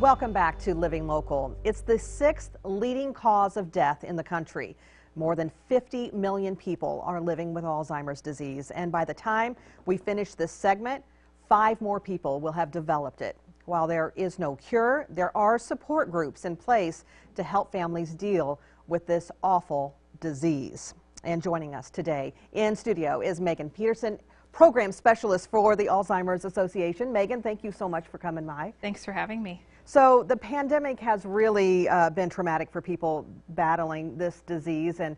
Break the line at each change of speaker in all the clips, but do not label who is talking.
Welcome back to Living Local. It's the sixth leading cause of death in the country. More than 50 million people are living with Alzheimer's disease, and by the time we finish this segment, 5 more people will have developed it. While there is no cure, there are support groups in place to help families deal with this awful disease. And joining us today in studio is Pedersen, Program Specialist for the Alzheimer's Association. Megan, thank you so much for coming by.
Thanks for having me.
So the pandemic has really been traumatic for people battling this disease and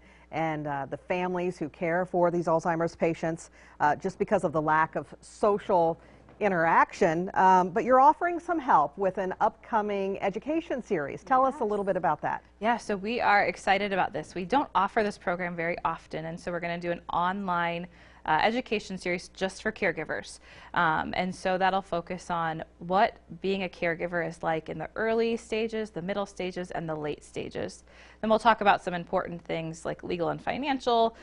the families who care for these Alzheimer's patients just because of the lack of social interaction. But you're offering some help with an upcoming education series. Tell us a little bit about that.
Yeah, so we are excited about this. We don't offer this program very often, and so we're going to do an online education series just for caregivers. And so that'll focus on what being a caregiver is like in the early stages, the middle stages, and the late stages. Then we'll talk about some important things like legal and financial,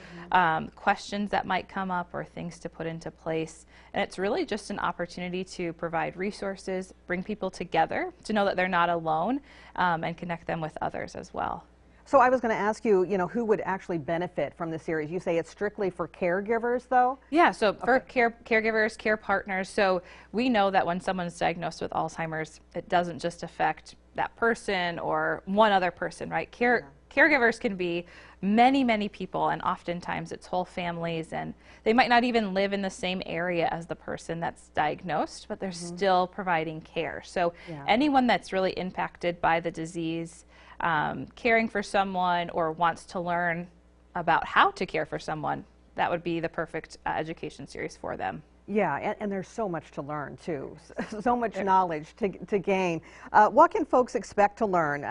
questions that might come up or things to put into place. And it's really just an opportunity to provide resources, bring people together to know that they're not alone, and connect them with others as well.
So I was going to ask you, who would actually benefit from the series? You say it's strictly for caregivers, though?
Yeah, so for caregivers, care partners. So we know that when someone's diagnosed with Alzheimer's, it doesn't just affect that person or one other person, right? Caregivers can be many, many people, and oftentimes it's whole families, and they might not even live in the same area as the person that's diagnosed, but they're still providing care. So anyone that's really impacted by the disease, caring for someone, or wants to learn about how to care for someone, that would be the perfect education series for them.
Yeah, and there's so much to learn, too, so much knowledge to gain. What can folks expect to learn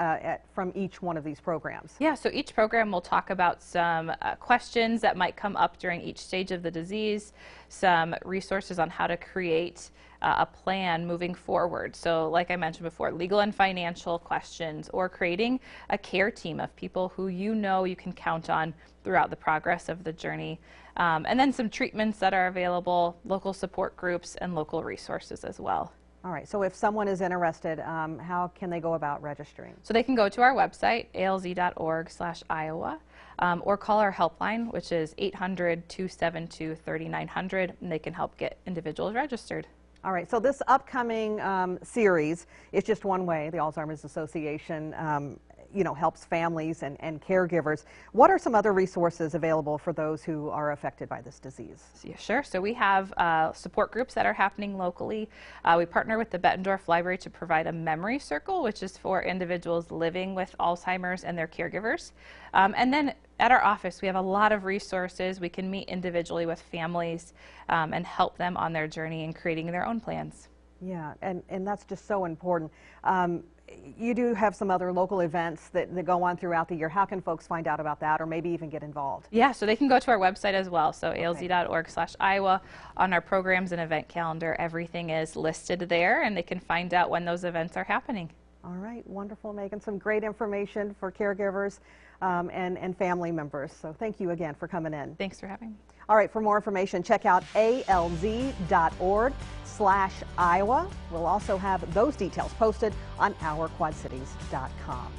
from each one of these programs?
Yeah, so each program will talk about some questions that might come up during each stage of the disease, some resources on how to create a plan moving forward. So like I mentioned before, legal and financial questions, or creating a care team of people who you can count on throughout the progress of the journey. And then some treatments that are available, local support groups, and local resources as well.
All right, so if someone is interested, how can they go about registering?
So they can go to our website, alz.org/Iowa, or call our helpline, which is 800-272-3900, and they can help get individuals registered.
All right, so this upcoming series is just one way the Alzheimer's Association helps families and caregivers. What are some other resources available for those who are affected by this disease?
Yeah, sure. So we have support groups that are happening locally. We partner with the Bettendorf Library to provide a memory circle, which is for individuals living with Alzheimer's and their caregivers. And then at our office, we have a lot of resources. We can meet individually with families and help them on their journey in creating their own plans.
Yeah, and that's just so important. You do have some other local events that go on throughout the year. How can folks find out about that, or maybe even get involved?
Yeah, so they can go to our website as well. So alz.org/Iowa. On our programs and event calendar, everything is listed there, and they can find out when those events are happening.
All right, wonderful, Megan. Some great information for caregivers and family members. So thank you again for coming in.
Thanks for having me.
All right, for more information, check out alz.org/Iowa. We'll also have those details posted on ourquadcities.com.